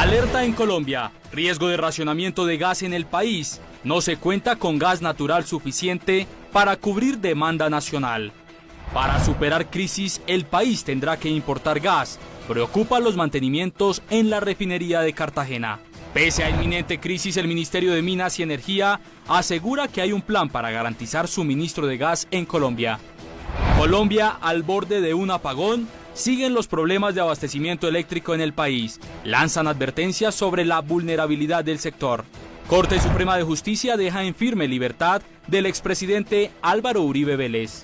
Alerta en Colombia. Riesgo de racionamiento de gas en el país. No se cuenta con gas natural suficiente para cubrir demanda nacional. Para superar crisis, el país tendrá que importar gas. Preocupan los mantenimientos en la refinería de Cartagena. Pese a inminente crisis, el Ministerio de Minas y Energía asegura que hay un plan para garantizar suministro de gas en Colombia. Colombia al borde de un apagón. Siguen los problemas de abastecimiento eléctrico en el país. Lanzan advertencias sobre la vulnerabilidad del sector. Corte Suprema de Justicia deja en firme libertad del expresidente Álvaro Uribe Vélez.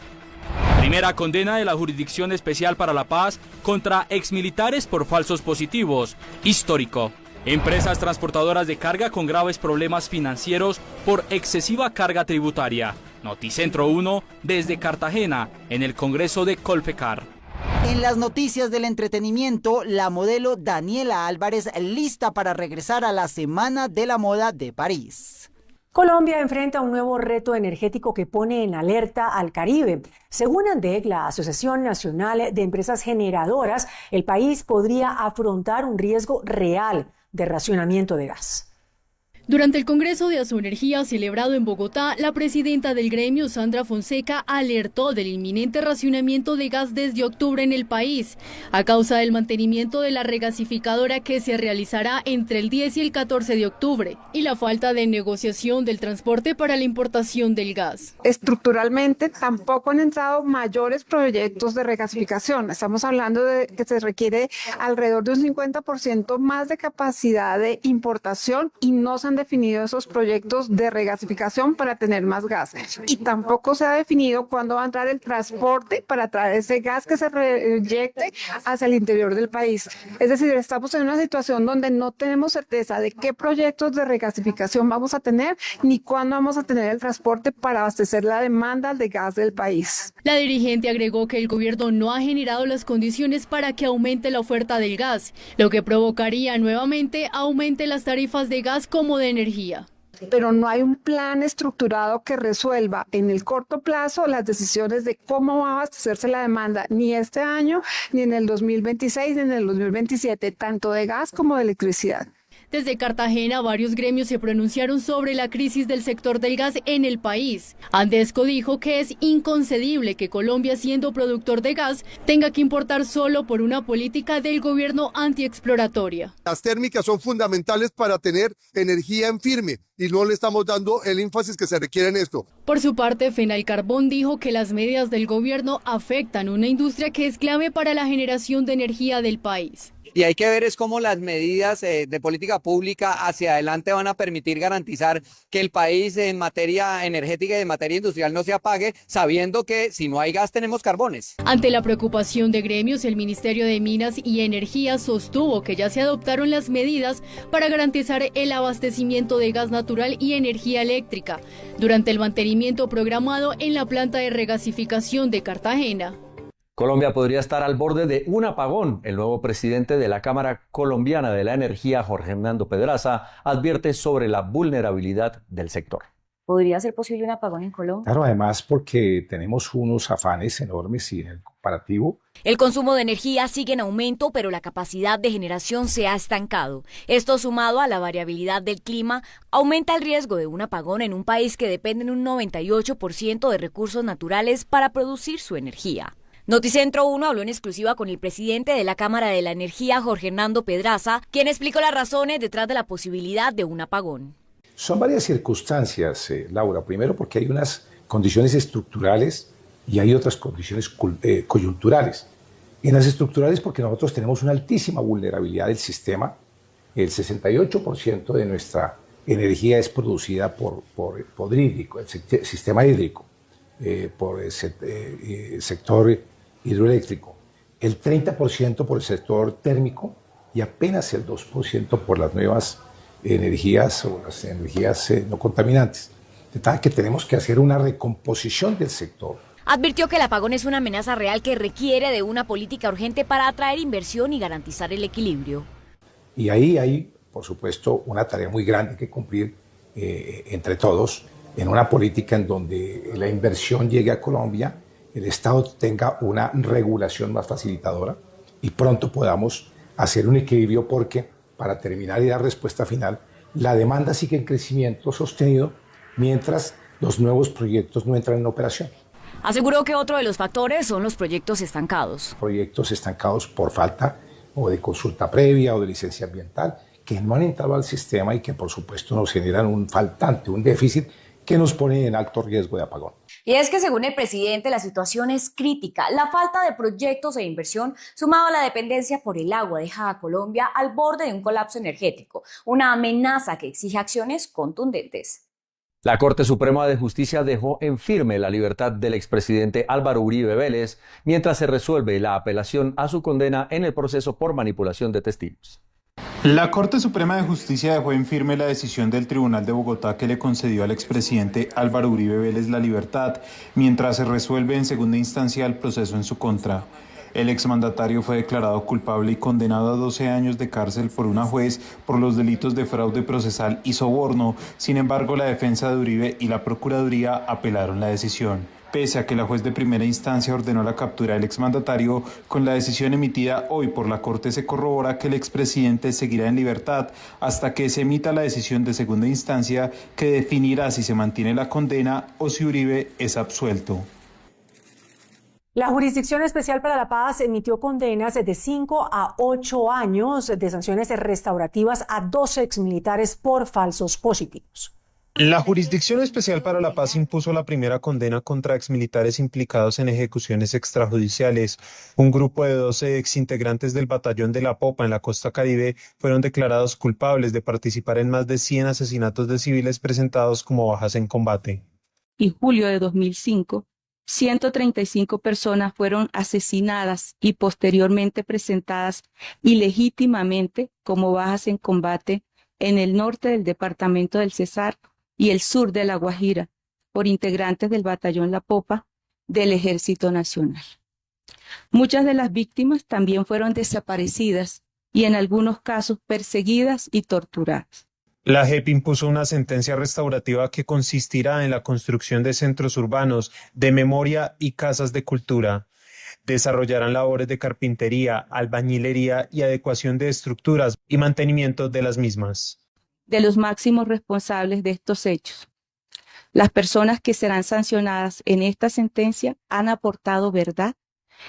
Primera condena de la Jurisdicción Especial para la Paz contra exmilitares por falsos positivos. Histórico. Empresas transportadoras de carga con graves problemas financieros por excesiva carga tributaria. Noticentro 1 desde Cartagena, en el Congreso de Colpecar. En las noticias del entretenimiento, la modelo Daniela Álvarez lista para regresar a la Semana de la Moda de París. Colombia enfrenta un nuevo reto energético que pone en alerta al Caribe. Según ANDEC, la Asociación Nacional de Empresas Generadoras, el país podría afrontar un riesgo real de racionamiento de gas. Durante el Congreso de Asoenergía celebrado en Bogotá, la presidenta del gremio, Sandra Fonseca, alertó del inminente racionamiento de gas desde octubre en el país, a causa del mantenimiento de la regasificadora que se realizará entre el 10 y el 14 de octubre, y la falta de negociación del transporte para la importación del gas. Estructuralmente tampoco han entrado mayores proyectos de regasificación. Estamos hablando de que se requiere alrededor de un 50% más de capacidad de importación y no se han definido esos proyectos de regasificación para tener más gas. Y tampoco se ha definido cuándo va a entrar el transporte para traer ese gas que se reyecte hacia el interior del país. Es decir, estamos en una situación donde no tenemos certeza de qué proyectos de regasificación vamos a tener ni cuándo vamos a tener el transporte para abastecer la demanda de gas del país. La dirigente agregó que el gobierno no ha generado las condiciones para que aumente la oferta del gas, lo que provocaría nuevamente aumente las tarifas de gas como de energía. Pero no hay un plan estructurado que resuelva en el corto plazo las decisiones de cómo va a abastecerse la demanda, ni este año, ni en el 2026, ni en el 2027, tanto de gas como de electricidad. Desde Cartagena, varios gremios se pronunciaron sobre la crisis del sector del gas en el país. Andesco dijo que es inconcebible que Colombia, siendo productor de gas, tenga que importar solo por una política del gobierno antiexploratoria. Las térmicas son fundamentales para tener energía en firme y no le estamos dando el énfasis que se requiere en esto. Por su parte, Fenalcarbón dijo que las medidas del gobierno afectan una industria que es clave para la generación de energía del país. Y hay que ver es cómo las medidas de política pública hacia adelante van a permitir garantizar que el país en materia energética y en materia industrial no se apague, sabiendo que si no hay gas tenemos carbones. Ante la preocupación de gremios, el Ministerio de Minas y Energía sostuvo que ya se adoptaron las medidas para garantizar el abastecimiento de gas natural y energía eléctrica durante el mantenimiento programado en la planta de regasificación de Cartagena. Colombia podría estar al borde de un apagón. El nuevo presidente de la Cámara Colombiana de la Energía, Jorge Hernando Pedraza, advierte sobre la vulnerabilidad del sector. ¿Podría ser posible un apagón en Colombia? Claro, además porque tenemos unos afanes enormes y en el comparativo. El consumo de energía sigue en aumento, pero la capacidad de generación se ha estancado. Esto, sumado a la variabilidad del clima, aumenta el riesgo de un apagón en un país que depende en un 98% de recursos naturales para producir su energía. Noticentro 1 habló en exclusiva con el presidente de la Cámara de la Energía, Jorge Hernando Pedraza, quien explicó las razones detrás de la posibilidad de un apagón. Son varias circunstancias, Laura. Primero porque hay unas condiciones estructurales y hay otras condiciones coyunturales. En las estructurales porque nosotros tenemos una altísima vulnerabilidad del sistema. El 68% de nuestra energía es producida por hídrico, el sistema hídrico, por el sector hidroeléctrico, el 30% por el sector térmico y apenas el 2% por las nuevas energías o las energías no contaminantes. De tal que tenemos que hacer una recomposición del sector. Advirtió que el apagón es una amenaza real que requiere de una política urgente para atraer inversión y garantizar el equilibrio. Y ahí hay, por supuesto, una tarea muy grande que cumplir entre todos en una política en donde la inversión llegue a Colombia, el Estado tenga una regulación más facilitadora y pronto podamos hacer un equilibrio porque para terminar y dar respuesta final, la demanda sigue en crecimiento sostenido mientras los nuevos proyectos no entran en operación. Aseguró que otro de los factores son los proyectos estancados. Proyectos estancados por falta o de consulta previa o de licencia ambiental que no han entrado al sistema y que por supuesto nos generan un faltante, un déficit que nos pone en alto riesgo de apagón. Y es que según el presidente la situación es crítica. La falta de proyectos e inversión sumado a la dependencia por el agua deja a Colombia al borde de un colapso energético, una amenaza que exige acciones contundentes. La Corte Suprema de Justicia dejó en firme la libertad del expresidente Álvaro Uribe Vélez mientras se resuelve la apelación a su condena en el proceso por manipulación de testigos. La Corte Suprema de Justicia dejó en firme la decisión del Tribunal de Bogotá que le concedió al expresidente Álvaro Uribe Vélez la libertad mientras se resuelve en segunda instancia el proceso en su contra. El exmandatario fue declarado culpable y condenado a 12 años de cárcel por una juez por los delitos de fraude procesal y soborno. Sin embargo, la defensa de Uribe y la Procuraduría apelaron la decisión. Pese a que la juez de primera instancia ordenó la captura del exmandatario, con la decisión emitida hoy por la Corte se corrobora que el expresidente seguirá en libertad hasta que se emita la decisión de segunda instancia que definirá si se mantiene la condena o si Uribe es absuelto. La Jurisdicción Especial para la Paz emitió condenas de 5 a 8 años de sanciones restaurativas a 2 exmilitares por falsos positivos. La Jurisdicción Especial para la Paz impuso la primera condena contra exmilitares implicados en ejecuciones extrajudiciales. Un grupo de 12 exintegrantes del Batallón de la Popa en la costa Caribe fueron declarados culpables de participar en más de 100 asesinatos de civiles presentados como bajas en combate. En julio de 2005, 135 personas fueron asesinadas y posteriormente presentadas ilegítimamente como bajas en combate en el norte del departamento del Cesar y el sur de La Guajira por integrantes del Batallón La Popa del Ejército Nacional. Muchas de las víctimas también fueron desaparecidas y en algunos casos perseguidas y torturadas. La JEP impuso una sentencia restaurativa que consistirá en la construcción de centros urbanos de memoria y casas de cultura. Desarrollarán labores de carpintería, albañilería y adecuación de estructuras y mantenimiento de las mismas. De los máximos responsables de estos hechos, las personas que serán sancionadas en esta sentencia han aportado verdad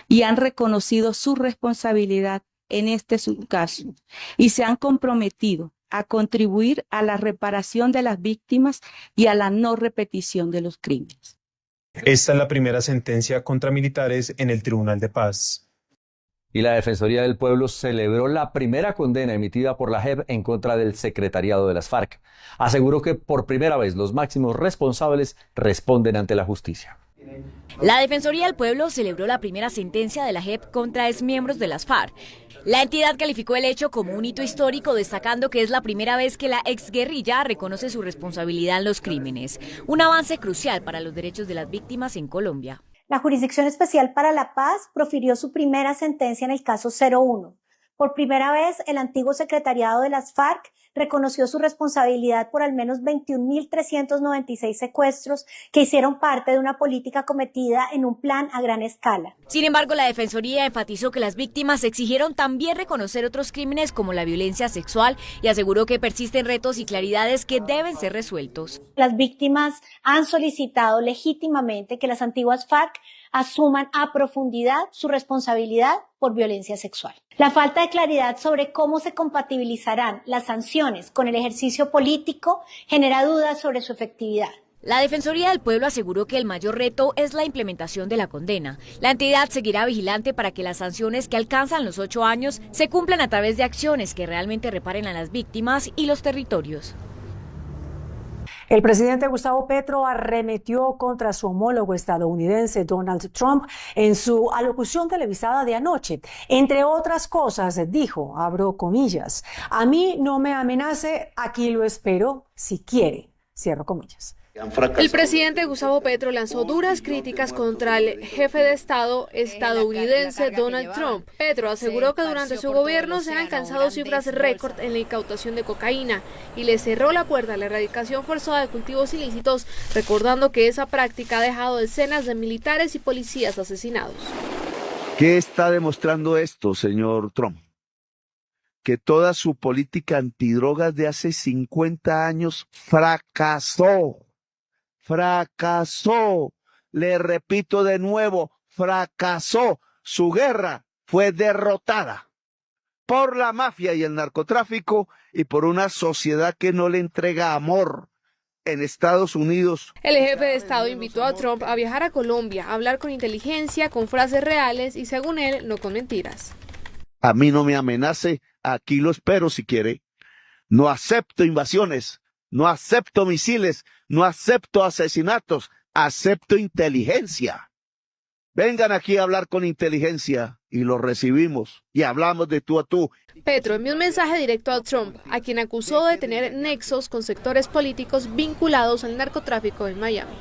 y han reconocido su responsabilidad en este caso y se han comprometido a contribuir a la reparación de las víctimas y a la no repetición de los crímenes. Esta es la primera sentencia contra militares en el Tribunal de Paz. Y la Defensoría del Pueblo celebró la primera condena emitida por la JEP en contra del secretariado de las FARC. Aseguró que por primera vez los máximos responsables responden ante la justicia. La Defensoría del Pueblo celebró la primera sentencia de la JEP contra exmiembros de las FARC. La entidad calificó el hecho como un hito histórico, destacando que es la primera vez que la exguerrilla reconoce su responsabilidad en los crímenes, un avance crucial para los derechos de las víctimas en Colombia. La Jurisdicción Especial para la Paz profirió su primera sentencia en el caso 01. Por primera vez, el antiguo secretariado de las FARC reconoció su responsabilidad por al menos 21.396 secuestros que hicieron parte de una política cometida en un plan a gran escala. Sin embargo, la Defensoría enfatizó que las víctimas exigieron también reconocer otros crímenes como la violencia sexual y aseguró que persisten retos y claridades que deben ser resueltos. Las víctimas han solicitado legítimamente que las antiguas FARC asuman a profundidad su responsabilidad por violencia sexual. La falta de claridad sobre cómo se compatibilizarán las sanciones con el ejercicio político genera dudas sobre su efectividad. La Defensoría del Pueblo aseguró que el mayor reto es la implementación de la condena. La entidad seguirá vigilante para que las sanciones que alcanzan los 8 años se cumplan a través de acciones que realmente reparen a las víctimas y los territorios. El presidente Gustavo Petro arremetió contra su homólogo estadounidense Donald Trump en su alocución televisada de anoche. Entre otras cosas, dijo, abro comillas, a mí no me amenace, aquí lo espero si quiere, cierro comillas. El presidente Gustavo Petro lanzó duras críticas contra el jefe de Estado estadounidense Donald Trump. Petro aseguró que durante su gobierno se han alcanzado cifras récord en la incautación de cocaína y le cerró la puerta a la erradicación forzada de cultivos ilícitos, recordando que esa práctica ha dejado decenas de militares y policías asesinados. ¿Qué está demostrando esto, señor Trump? que toda su política antidrogas de hace 50 años fracasó. Fracasó. Le repito de nuevo, fracasó. Su guerra fue derrotada por la mafia y el narcotráfico y por una sociedad que no le entrega amor. En Estados Unidos. El jefe de Estado invitó a Trump a viajar a Colombia, a hablar con inteligencia, con frases reales y, según él, no con mentiras. A mí no me amenace, aquí lo espero si quiere. No acepto invasiones, no acepto misiles, no acepto asesinatos, acepto inteligencia. Vengan aquí a hablar con inteligencia y lo recibimos y hablamos de tú a tú. Petro envió un mensaje directo a Trump, a quien acusó de tener nexos con sectores políticos vinculados al narcotráfico en Miami.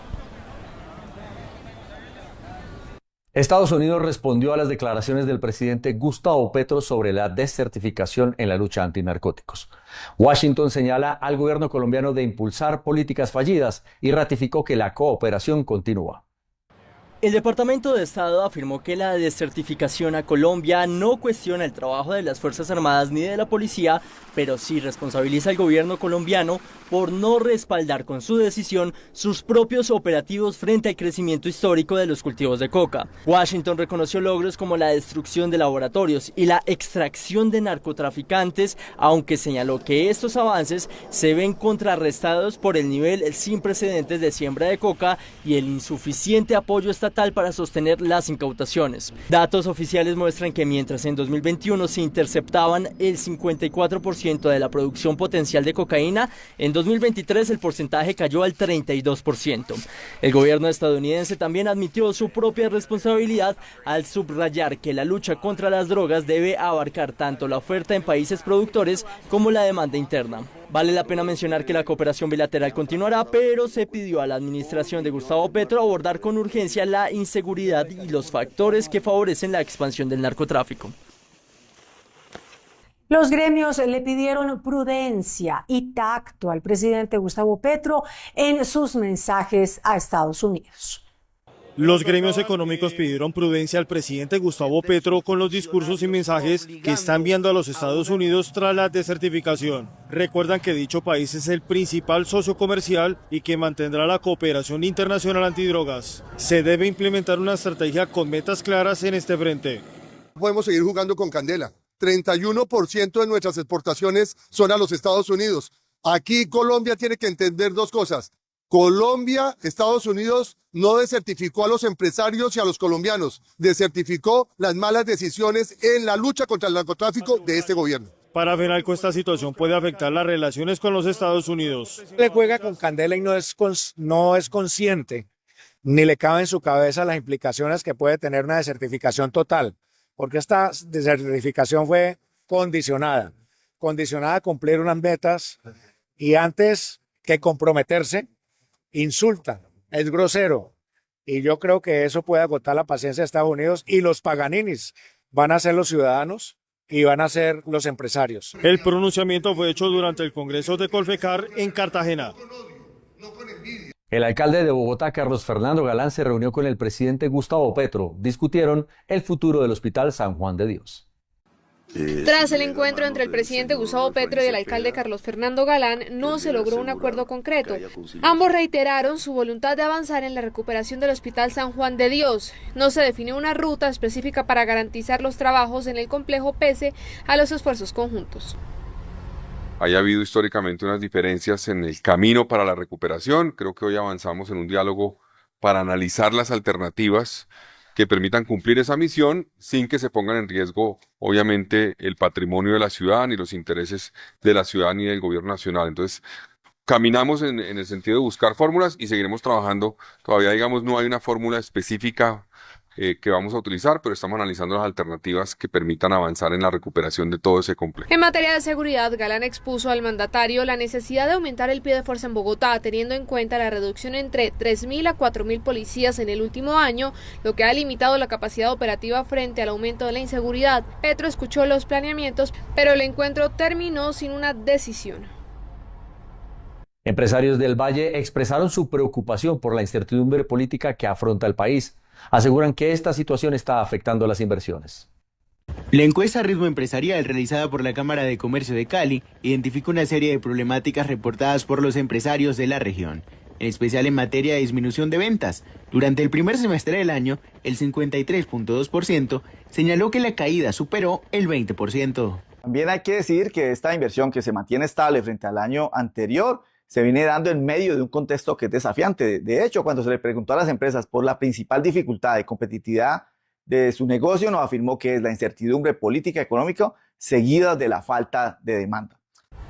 Estados Unidos respondió a las declaraciones del presidente Gustavo Petro sobre la desertificación en la lucha antinarcóticos. Washington señala al gobierno colombiano de impulsar políticas fallidas y ratificó que la cooperación continúa. El Departamento de Estado afirmó que la desertificación a Colombia no cuestiona el trabajo de las Fuerzas Armadas ni de la policía, pero sí responsabiliza al gobierno colombiano por no respaldar con su decisión sus propios operativos frente al crecimiento histórico de los cultivos de coca. Washington reconoció logros como la destrucción de laboratorios y la extracción de narcotraficantes, aunque señaló que estos avances se ven contrarrestados por el nivel sin precedentes de siembra de coca y el insuficiente apoyo estatal para sostener las incautaciones. Datos oficiales muestran que mientras en 2021 se interceptaban el 54% de la producción potencial de cocaína, en 2023 el porcentaje cayó al 32%. El gobierno estadounidense también admitió su propia responsabilidad al subrayar que la lucha contra las drogas debe abarcar tanto la oferta en países productores como la demanda interna. Vale la pena mencionar que la cooperación bilateral continuará, pero se pidió a la administración de Gustavo Petro abordar con urgencia la inseguridad y los factores que favorecen la expansión del narcotráfico. Los gremios le pidieron prudencia y tacto al presidente Gustavo Petro en sus mensajes a Estados Unidos. Los gremios económicos pidieron prudencia al presidente Gustavo Petro con los discursos y mensajes que está enviando a los Estados Unidos tras la desertificación. Recuerdan que dicho país es el principal socio comercial y que mantendrá la cooperación internacional antidrogas. Se debe implementar una estrategia con metas claras en este frente. Podemos seguir jugando con candela. 31% de nuestras exportaciones son a los Estados Unidos. Aquí Colombia tiene que entender dos cosas. Colombia, Estados Unidos no desertificó a los empresarios y a los colombianos, desertificó las malas decisiones en la lucha contra el narcotráfico de este gobierno. Para Fenalco, esta situación puede afectar las relaciones con los Estados Unidos. Le juega con candela y no es consciente, ni le cabe en su cabeza las implicaciones que puede tener una desertificación total, porque esta desertificación fue condicionada a cumplir unas metas y antes que comprometerse, insulta, es grosero, y yo creo que eso puede agotar la paciencia de Estados Unidos y los Paganinis van a ser los ciudadanos y van a ser los empresarios. El pronunciamiento fue hecho durante el Congreso de Colfecar en Cartagena. El alcalde de Bogotá, Carlos Fernando Galán, se reunió con el presidente Gustavo Petro. Discutieron el futuro del Hospital San Juan de Dios. Tras el encuentro entre el presidente Gustavo Petro y el alcalde Carlos Fernando Galán, no se logró un acuerdo concreto. Ambos reiteraron su voluntad de avanzar en la recuperación del Hospital San Juan de Dios. No se definió una ruta específica para garantizar los trabajos en el complejo pese a los esfuerzos conjuntos. Haya habido históricamente unas diferencias en el camino para la recuperación. Creo que hoy avanzamos en un diálogo para analizar las alternativas que permitan cumplir esa misión sin que se pongan en riesgo, obviamente, el patrimonio de la ciudad, ni los intereses de la ciudad, ni del gobierno nacional. Entonces, caminamos en el sentido de buscar fórmulas y seguiremos trabajando. Todavía, digamos, no hay una fórmula específica que vamos a utilizar, pero estamos analizando las alternativas que permitan avanzar en la recuperación de todo ese complejo. En materia de seguridad, Galán expuso al mandatario la necesidad de aumentar el pie de fuerza en Bogotá, teniendo en cuenta la reducción entre 3.000 a 4.000 policías en el último año, lo que ha limitado la capacidad operativa frente al aumento de la inseguridad. Petro escuchó los planeamientos, pero el encuentro terminó sin una decisión. Empresarios del Valle expresaron su preocupación por la incertidumbre política que afronta el país. Aseguran que esta situación está afectando las inversiones. La encuesta Ritmo Empresarial realizada por la Cámara de Comercio de Cali identificó una serie de problemáticas reportadas por los empresarios de la región, en especial en materia de disminución de ventas. Durante el primer semestre del año, el 53.2% señaló que la caída superó el 20%. También hay que decir que esta inversión, que se mantiene estable frente al año anterior, se viene dando en medio de un contexto que es desafiante. De hecho, cuando se le preguntó a las empresas por la principal dificultad de competitividad de su negocio, nos afirmó que es la incertidumbre política y económica seguida de la falta de demanda.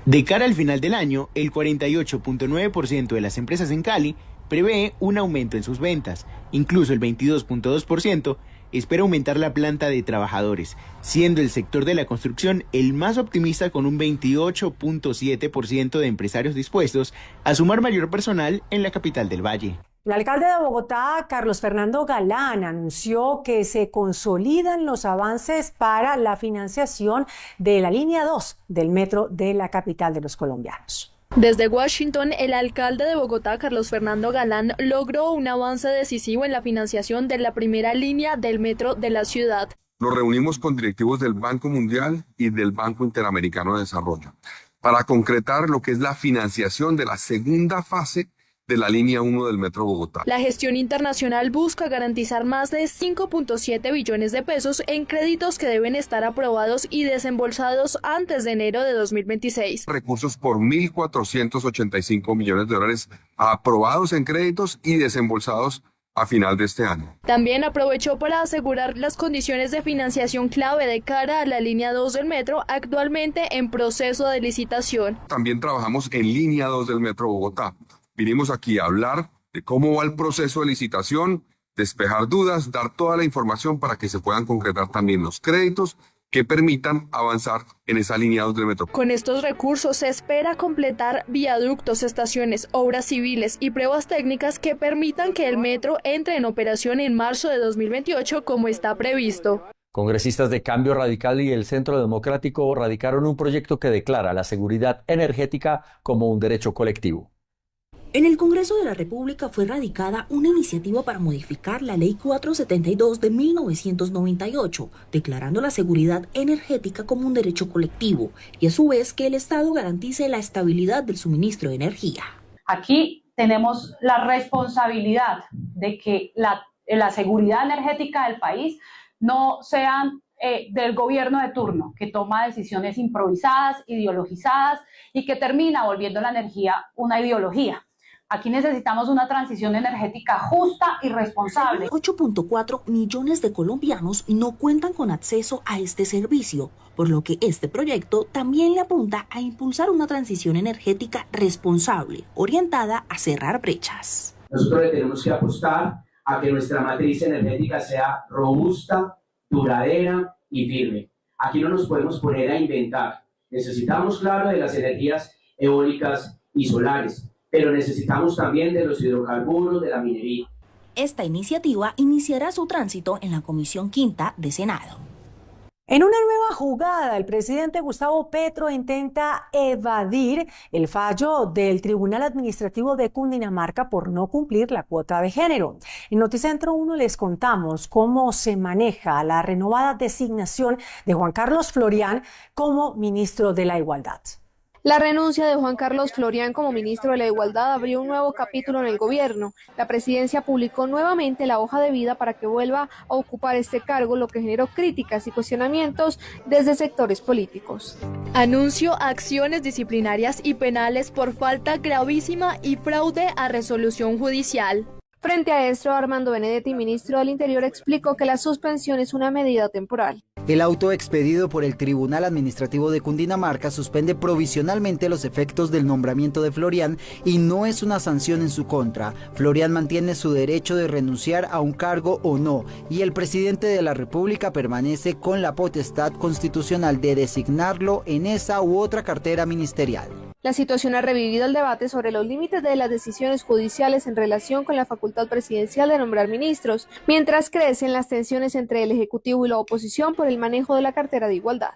De cara al final del año, el 48.9% de las empresas en Cali prevé un aumento en sus ventas. Incluso el 22.2% espera aumentar la planta de trabajadores, siendo el sector de la construcción el más optimista, con un 28.7% de empresarios dispuestos a sumar mayor personal en la capital del Valle. El alcalde de Bogotá, Carlos Fernando Galán, anunció que se consolidan los avances para la financiación de la línea 2 del metro de la capital de los colombianos. Desde Washington, el alcalde de Bogotá, Carlos Fernando Galán, logró un avance decisivo en la financiación de la primera línea del metro de la ciudad. Nos reunimos con directivos del Banco Mundial y del Banco Interamericano de Desarrollo para concretar lo que es la financiación de la segunda fase de la línea 1 del Metro Bogotá. La gestión internacional busca garantizar más de 5.7 billones de pesos en créditos que deben estar aprobados y desembolsados antes de enero de 2026. Recursos por 1.485 millones de dólares aprobados en créditos y desembolsados a final de este año. También aprovechó para asegurar las condiciones de financiación clave de cara a la línea 2 del metro, actualmente en proceso de licitación. También trabajamos en línea 2 del Metro Bogotá. Vinimos aquí a hablar de cómo va el proceso de licitación, despejar dudas, dar toda la información para que se puedan concretar también los créditos que permitan avanzar en esa línea 2 del metro. Con estos recursos se espera completar viaductos, estaciones, obras civiles y pruebas técnicas que permitan que el metro entre en operación en marzo de 2028 como está previsto. Congresistas de Cambio Radical y el Centro Democrático radicaron un proyecto que declara la seguridad energética como un derecho colectivo. En el Congreso de la República fue radicada una iniciativa para modificar la Ley 472 de 1998, declarando la seguridad energética como un derecho colectivo y a su vez que el Estado garantice la estabilidad del suministro de energía. Aquí tenemos la responsabilidad de que la seguridad energética del país no sea del gobierno de turno, que toma decisiones improvisadas, ideologizadas y que termina volviendo la energía una ideología. Aquí necesitamos una transición energética justa y responsable. 8.4 millones de colombianos no cuentan con acceso a este servicio, por lo que este proyecto también le apunta a impulsar una transición energética responsable, orientada a cerrar brechas. Nosotros le tenemos que apostar a que nuestra matriz energética sea robusta, duradera y firme. Aquí no nos podemos poner a inventar. Necesitamos, claro, de las energías eólicas y solares, pero necesitamos también de los hidrocarburos, de la minería. Esta iniciativa iniciará su tránsito en la Comisión Quinta de Senado. En una nueva jugada, el presidente Gustavo Petro intenta evadir el fallo del Tribunal Administrativo de Cundinamarca por no cumplir la cuota de género. En Noticentro 1 les contamos cómo se maneja la renovada designación de Juan Carlos Florián como ministro de la Igualdad. La renuncia de Juan Carlos Florián como ministro de la Igualdad abrió un nuevo capítulo en el gobierno. La presidencia publicó nuevamente la hoja de vida para que vuelva a ocupar este cargo, lo que generó críticas y cuestionamientos desde sectores políticos. Anunció acciones disciplinarias y penales por falta gravísima y fraude a resolución judicial. Frente a esto, Armando Benedetti, ministro del Interior, explicó que la suspensión es una medida temporal. El auto expedido por el Tribunal Administrativo de Cundinamarca suspende provisionalmente los efectos del nombramiento de Florián y no es una sanción en su contra. Florián mantiene su derecho de renunciar a un cargo o no, y el presidente de la República permanece con la potestad constitucional de designarlo en esa u otra cartera ministerial. La situación ha revivido el debate sobre los límites de las decisiones judiciales en relación con la facultad presidencial de nombrar ministros, mientras crecen las tensiones entre el Ejecutivo y la oposición por el manejo de la cartera de Igualdad.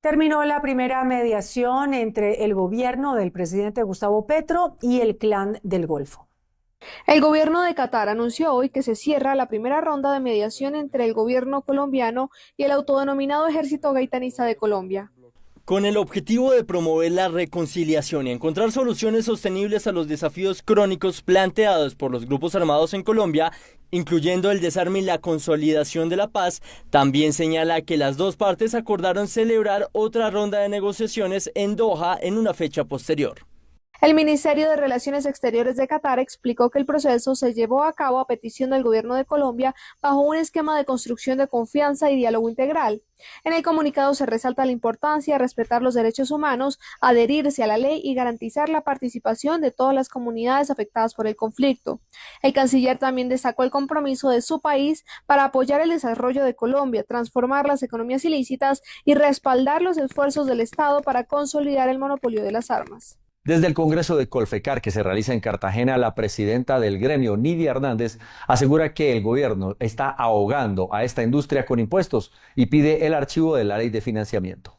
Terminó la primera mediación entre el gobierno del presidente Gustavo Petro y el Clan del Golfo. El gobierno de Qatar anunció hoy que se cierra la primera ronda de mediación entre el gobierno colombiano y el autodenominado Ejército Gaitanista de Colombia. Con el objetivo de promover la reconciliación y encontrar soluciones sostenibles a los desafíos crónicos planteados por los grupos armados en Colombia, incluyendo el desarme y la consolidación de la paz, también señala que las dos partes acordaron celebrar otra ronda de negociaciones en Doha en una fecha posterior. El Ministerio de Relaciones Exteriores de Qatar explicó que el proceso se llevó a cabo a petición del gobierno de Colombia bajo un esquema de construcción de confianza y diálogo integral. En el comunicado se resalta la importancia de respetar los derechos humanos, adherirse a la ley y garantizar la participación de todas las comunidades afectadas por el conflicto. El canciller también destacó el compromiso de su país para apoyar el desarrollo de Colombia, transformar las economías ilícitas y respaldar los esfuerzos del Estado para consolidar el monopolio de las armas. Desde el Congreso de Colfecar, que se realiza en Cartagena, la presidenta del gremio, Nidia Hernández, asegura que el gobierno está ahogando a esta industria con impuestos y pide el archivo de la ley de financiamiento.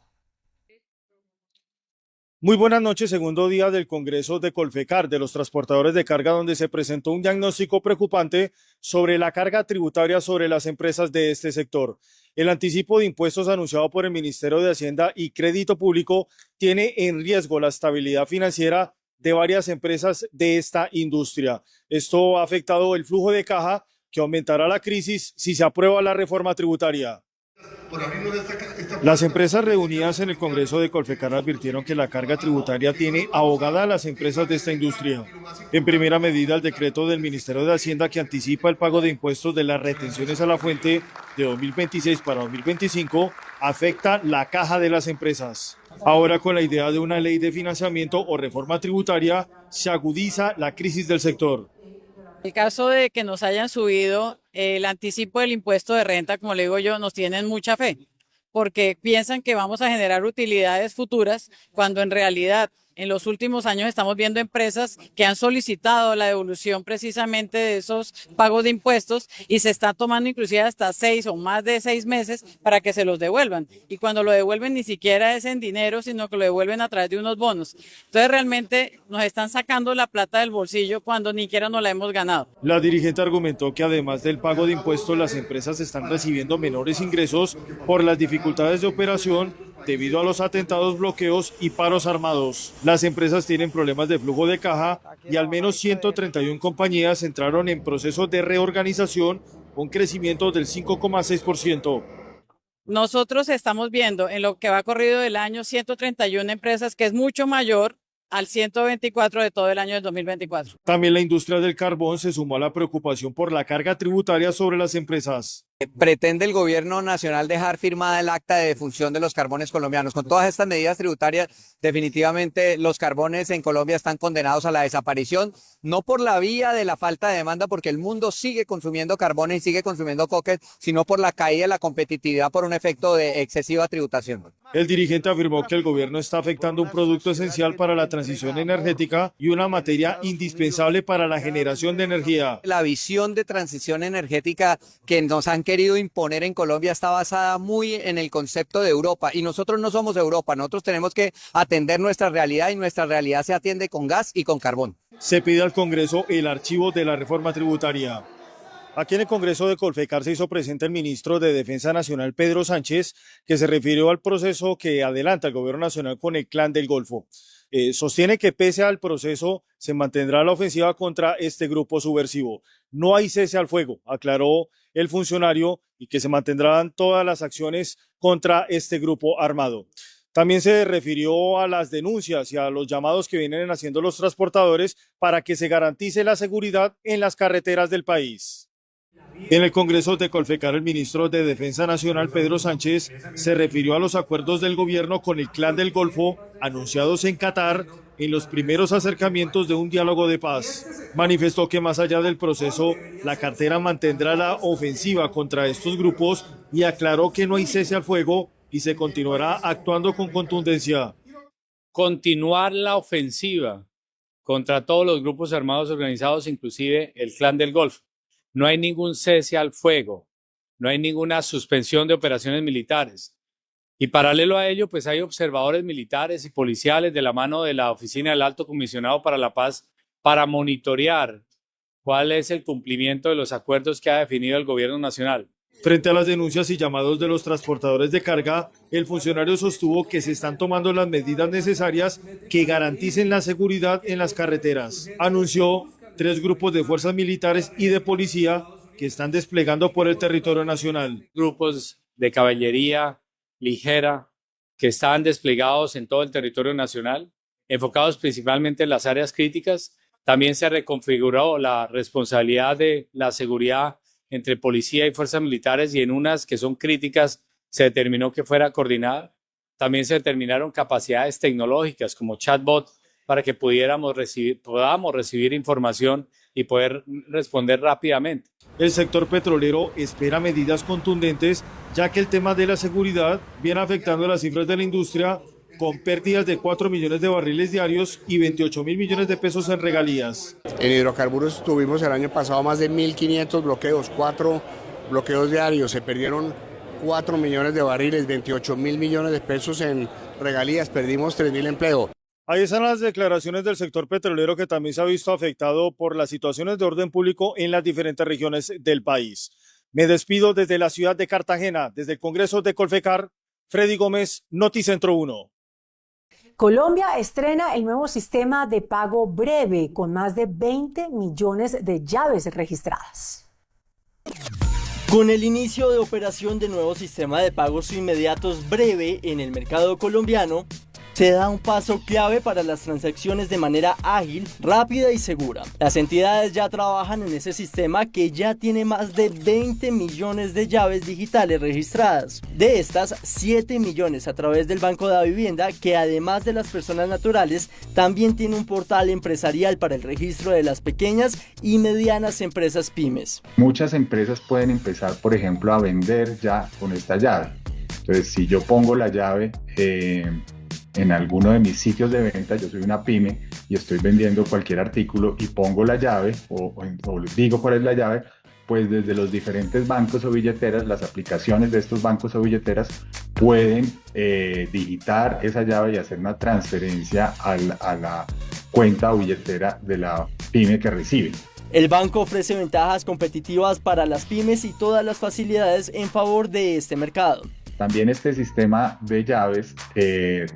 Muy buenas noches, segundo día del Congreso de Colfecar de los transportadores de carga, donde se presentó un diagnóstico preocupante sobre la carga tributaria sobre las empresas de este sector. El anticipo de impuestos anunciado por el Ministerio de Hacienda y Crédito Público tiene en riesgo la estabilidad financiera de varias empresas de esta industria. Esto ha afectado el flujo de caja, que aumentará la crisis si se aprueba la reforma tributaria. Las empresas reunidas en el Congreso de Colfecar advirtieron que la carga tributaria tiene ahogada a las empresas de esta industria. En primera medida, el decreto del Ministerio de Hacienda que anticipa el pago de impuestos de las retenciones a la fuente de 2026 para 2025 afecta la caja de las empresas. Ahora, con la idea de una ley de financiamiento o reforma tributaria, se agudiza la crisis del sector. El caso de que nos hayan subido el anticipo del impuesto de renta, como le digo yo, nos tienen mucha fe, porque piensan que vamos a generar utilidades futuras, cuando en realidad en los últimos años estamos viendo empresas que han solicitado la devolución precisamente de esos pagos de impuestos y se está tomando inclusive hasta 6 o más de 6 meses para que se los devuelvan. Y cuando lo devuelven ni siquiera es en dinero, sino que lo devuelven a través de unos bonos. Entonces realmente nos están sacando la plata del bolsillo cuando ni siquiera nos la hemos ganado. La dirigente argumentó que además del pago de impuestos, las empresas están recibiendo menores ingresos por las dificultades de operación debido a los atentados, bloqueos y paros armados. Las empresas tienen problemas de flujo de caja y al menos 131 compañías entraron en proceso de reorganización, con crecimiento del 5,6%. Nosotros estamos viendo en lo que va corrido del año 131 empresas, que es mucho mayor al 124 de todo el año del 2024. También la industria del carbón se sumó a la preocupación por la carga tributaria sobre las empresas. Pretende el gobierno nacional dejar firmada el acta de defunción de los carbones colombianos. Con todas estas medidas tributarias, definitivamente los carbones en Colombia están condenados a la desaparición, no por la vía de la falta de demanda, porque el mundo sigue consumiendo carbones y sigue consumiendo coques, sino por la caída de la competitividad por un efecto de excesiva tributación. El dirigente afirmó que el gobierno está afectando un producto esencial para la transición energética y una materia indispensable para la generación de energía. La visión de transición energética que nos han querido imponer en Colombia está basada muy en el concepto de Europa, y nosotros no somos Europa. Nosotros tenemos que atender nuestra realidad, y nuestra realidad se atiende con gas y con carbón. Se pide al Congreso el archivo de la reforma tributaria. Aquí en el Congreso de Colfecar se hizo presente el ministro de Defensa Nacional, Pedro Sánchez, que se refirió al proceso que adelanta el gobierno nacional con el Clan del Golfo. Sostiene que pese al proceso se mantendrá la ofensiva contra este grupo subversivo. No hay cese al fuego, aclaró el funcionario, y que se mantendrán todas las acciones contra este grupo armado. También se refirió a las denuncias y a los llamados que vienen haciendo los transportadores para que se garantice la seguridad en las carreteras del país. En el Congreso de Colfecar, el ministro de Defensa Nacional, Pedro Sánchez, se refirió a los acuerdos del gobierno con el Clan del Golfo anunciados en Qatar en los primeros acercamientos de un diálogo de paz. Manifestó que más allá del proceso, la cartera mantendrá la ofensiva contra estos grupos y aclaró que no hay cese al fuego y se continuará actuando con contundencia. Continuar la ofensiva contra todos los grupos armados organizados, inclusive el Clan del Golfo. No hay ningún cese al fuego, no hay ninguna suspensión de operaciones militares. Y paralelo a ello, pues hay observadores militares y policiales de la mano de la Oficina del Alto Comisionado para la Paz para monitorear cuál es el cumplimiento de los acuerdos que ha definido el gobierno nacional. Frente a las denuncias y llamados de los transportadores de carga, el funcionario sostuvo que se están tomando las medidas necesarias que garanticen la seguridad en las carreteras. Anunció 3 grupos de fuerzas militares y de policía que están desplegando por el territorio nacional. Grupos de caballería ligera que están desplegados en todo el territorio nacional, enfocados principalmente en las áreas críticas. También se reconfiguró la responsabilidad de la seguridad entre policía y fuerzas militares, y en unas que son críticas se determinó que fuera coordinada. También se determinaron capacidades tecnológicas como chatbot para que podamos recibir información y poder responder rápidamente. El sector petrolero espera medidas contundentes, ya que el tema de la seguridad viene afectando las cifras de la industria, con pérdidas de 4 millones de barriles diarios y 28.000 millones de pesos en regalías. En hidrocarburos tuvimos el año pasado más de 1.500 bloqueos, 4 bloqueos diarios, se perdieron 4 millones de barriles, 28.000 millones de pesos en regalías, perdimos 3.000 empleos. Ahí están las declaraciones del sector petrolero, que también se ha visto afectado por las situaciones de orden público en las diferentes regiones del país. Me despido desde la ciudad de Cartagena, desde el Congreso de Colfecar. Freddy Gómez, Noticentro 1. Colombia estrena el nuevo sistema de pago breve con más de 20 millones de llaves registradas. Con el inicio de operación del nuevo sistema de pagos inmediatos breve en el mercado colombiano, se da un paso clave para las transacciones de manera ágil, rápida y segura. Las entidades ya trabajan en ese sistema, que ya tiene más de 20 millones de llaves digitales registradas. De estas, 7 millones a través del Banco de la Vivienda, que además de las personas naturales, también tiene un portal empresarial para el registro de las pequeñas y medianas empresas pymes. Muchas empresas pueden empezar, por ejemplo, a vender ya con esta llave. Entonces, si yo pongo la llave en alguno de mis sitios de venta, yo soy una pyme y estoy vendiendo cualquier artículo y pongo la llave o les digo cuál es la llave, pues desde los diferentes bancos o billeteras, las aplicaciones de estos bancos o billeteras pueden digitar esa llave y hacer una transferencia a la cuenta o billetera de la pyme que recibe. El banco ofrece ventajas competitivas para las pymes y todas las facilidades en favor de este mercado. También este sistema de llaves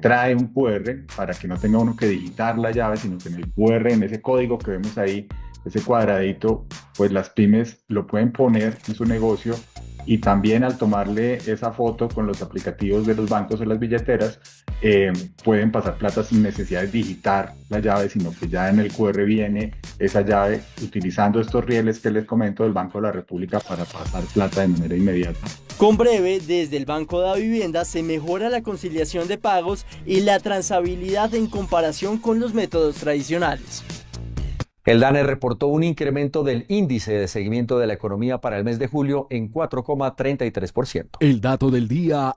trae un QR para que no tenga uno que digitar la llave, sino que en el QR, en ese código que vemos ahí, ese cuadradito, pues las pymes lo pueden poner en su negocio, y también al tomarle esa foto con los aplicativos de los bancos o las billeteras, pueden pasar plata sin necesidad de digitar la llave, sino que ya en el QR viene esa llave, utilizando estos rieles que les comento del Banco de la República para pasar plata de manera inmediata. Con Breve, desde el Banco de la Vivienda, se mejora la conciliación de pagos y la trazabilidad en comparación con los métodos tradicionales. El DANE reportó un incremento del índice de seguimiento de la economía para el mes de julio en 4,33%. El dato del día.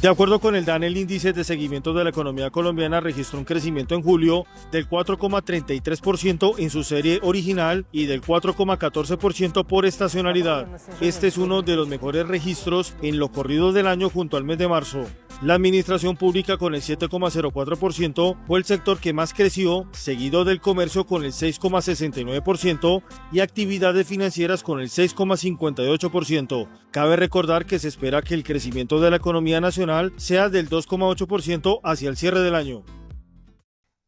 De acuerdo con el DANE, el índice de seguimiento de la economía colombiana registró un crecimiento en julio del 4,33% en su serie original y del 4,14% por estacionalidad. Este es uno de los mejores registros en lo corrido del año junto al mes de marzo. La administración pública, con el 7,04%, fue el sector que más creció, seguido del comercio con el 6,69% y actividades financieras con el 6,58%. Cabe recordar que se espera que el crecimiento de la economía nacional sea del 2,8% hacia el cierre del año.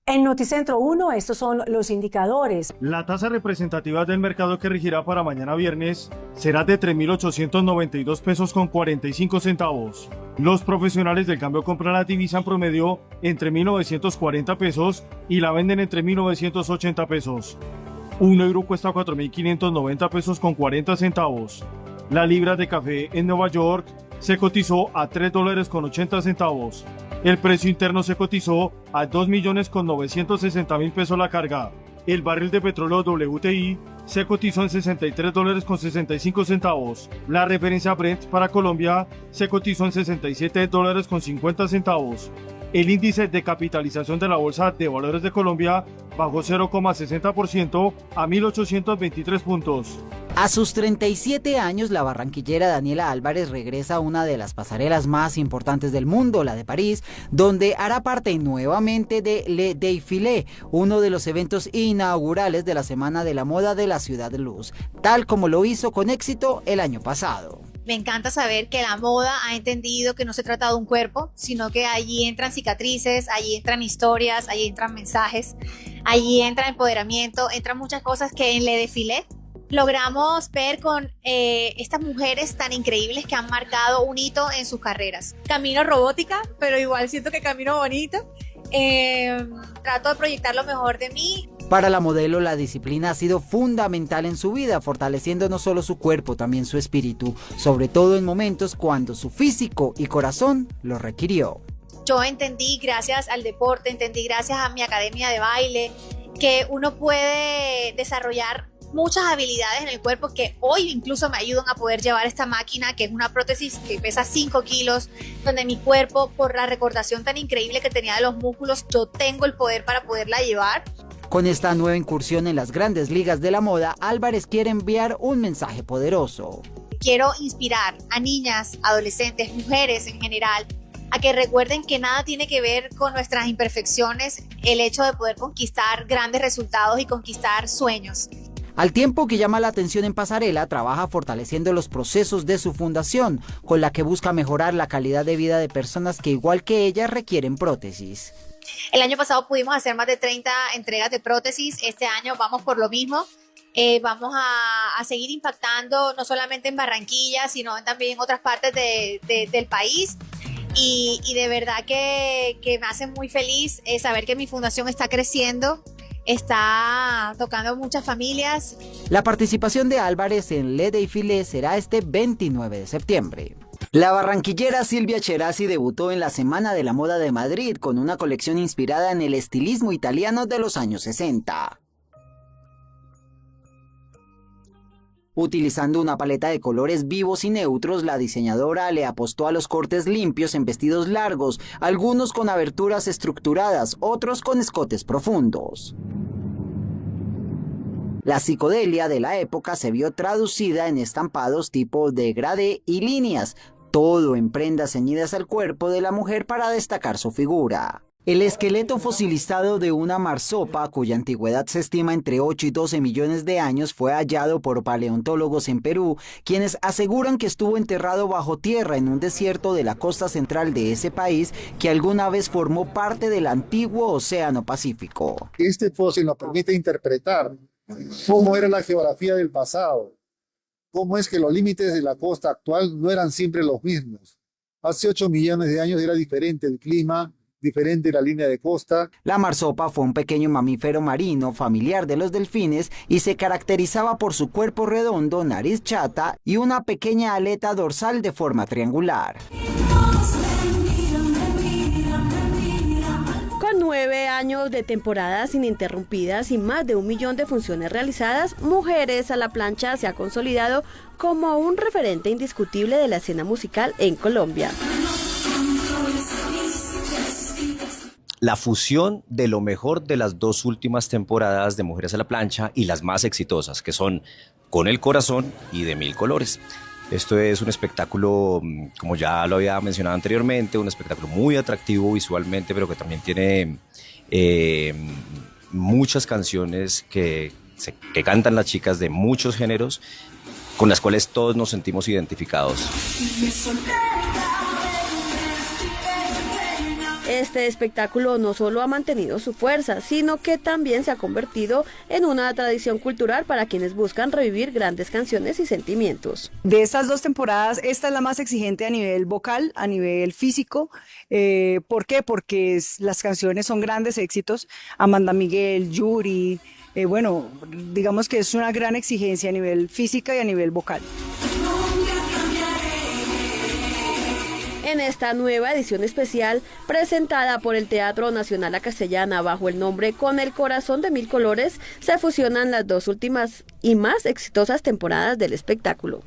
En Noticentro 1, estos son los indicadores. La tasa representativa del mercado que regirá para mañana viernes será de 3.892 pesos con 45 centavos. Los profesionales del cambio compran la divisa en promedio entre 1.940 pesos y la venden entre 1.980 pesos. Un euro cuesta 4.590 pesos con 40 centavos. La libra de café en Nueva York se cotizó a $3.80. El precio interno se cotizó a 2.960.000 pesos la carga. El barril de petróleo WTI se cotizó en $63.65. La referencia Brent para Colombia se cotizó en $67.50. El índice de capitalización de la Bolsa de Valores de Colombia bajó 0,60% a 1.823 puntos. A sus 37 años, la barranquillera Daniela Álvarez regresa a una de las pasarelas más importantes del mundo, la de París, donde hará parte nuevamente de Le Défilé, uno de los eventos inaugurales de la Semana de la Moda de la Ciudad de Luz, tal como lo hizo con éxito el año pasado. Me encanta saber que la moda ha entendido que no se trata de un cuerpo, sino que allí entran cicatrices, allí entran historias, allí entran mensajes, allí entra empoderamiento, entran muchas cosas que en Le Défilé logramos ver con estas mujeres tan increíbles que han marcado un hito en sus carreras. Camino robótica, pero igual siento que camino bonito. Trato de proyectar lo mejor de mí. Para la modelo, la disciplina ha sido fundamental en su vida, fortaleciendo no solo su cuerpo, también su espíritu, sobre todo en momentos cuando su físico y corazón lo requirió. Yo entendí, gracias al deporte, entendí gracias a mi academia de baile, que uno puede desarrollar muchas habilidades en el cuerpo que hoy incluso me ayudan a poder llevar esta máquina, que es una prótesis que pesa 5 kilos, donde mi cuerpo, por la recordación tan increíble que tenía de los músculos, yo tengo el poder para poderla llevar. Con esta nueva incursión en las grandes ligas de la moda, Álvarez quiere enviar un mensaje poderoso. Quiero inspirar a niñas, adolescentes, mujeres en general, a que recuerden que nada tiene que ver con nuestras imperfecciones, el hecho de poder conquistar grandes resultados y conquistar sueños. Al tiempo que llama la atención en Pasarela, trabaja fortaleciendo los procesos de su fundación, con la que busca mejorar la calidad de vida de personas que, igual que ella, requieren prótesis. El año pasado pudimos hacer más de 30 entregas de prótesis. Este año vamos por lo mismo. Vamos a seguir impactando no solamente en Barranquilla, sino también en otras partes del país. Y de verdad que me hace muy feliz saber que mi fundación está creciendo, está tocando a muchas familias. La participación de Álvarez en Le Défilé será este 29 de septiembre. La barranquillera Silvia Cherasi debutó en la Semana de la Moda de Madrid con una colección inspirada en el estilismo italiano de los años 60. Utilizando una paleta de colores vivos y neutros, la diseñadora le apostó a los cortes limpios en vestidos largos, algunos con aberturas estructuradas, otros con escotes profundos. La psicodelia de la época se vio traducida en estampados tipo degradé y líneas, todo en prendas ceñidas al cuerpo de la mujer para destacar su figura. El esqueleto fosilizado de una marsopa, cuya antigüedad se estima entre 8 y 12 millones de años, fue hallado por paleontólogos en Perú, quienes aseguran que estuvo enterrado bajo tierra en un desierto de la costa central de ese país que alguna vez formó parte del antiguo Océano Pacífico. Este fósil nos permite interpretar cómo era la geografía del pasado, cómo es que los límites de la costa actual no eran siempre los mismos. Hace 8 millones de años era diferente el clima, diferente la línea de costa. La marsopa fue un pequeño mamífero marino familiar de los delfines y se caracterizaba por su cuerpo redondo, nariz chata y una pequeña aleta dorsal de forma triangular. Con 9 años de temporadas ininterrumpidas y más de 1 millón de funciones realizadas, Mujeres a la Plancha se ha consolidado como un referente indiscutible de la escena musical en Colombia. La fusión de lo mejor de las 2 últimas temporadas de Mujeres a la Plancha y las más exitosas, que son Con el Corazón y De Mil Colores. Esto es un espectáculo, como ya lo había mencionado anteriormente, un espectáculo muy atractivo visualmente, pero que también tiene muchas canciones que cantan las chicas de muchos géneros, con las cuales todos nos sentimos identificados. Este espectáculo no solo ha mantenido su fuerza, sino que también se ha convertido en una tradición cultural para quienes buscan revivir grandes canciones y sentimientos. De estas 2 temporadas, esta es la más exigente a nivel vocal, a nivel físico. ¿Por qué? Porque las canciones son grandes éxitos. Amanda Miguel, Yuri, bueno, digamos que es una gran exigencia a nivel física y a nivel vocal. En esta nueva edición especial, presentada por el Teatro Nacional La Castellana bajo el nombre Con el Corazón de Mil Colores, se fusionan las 2 últimas y más exitosas temporadas del espectáculo.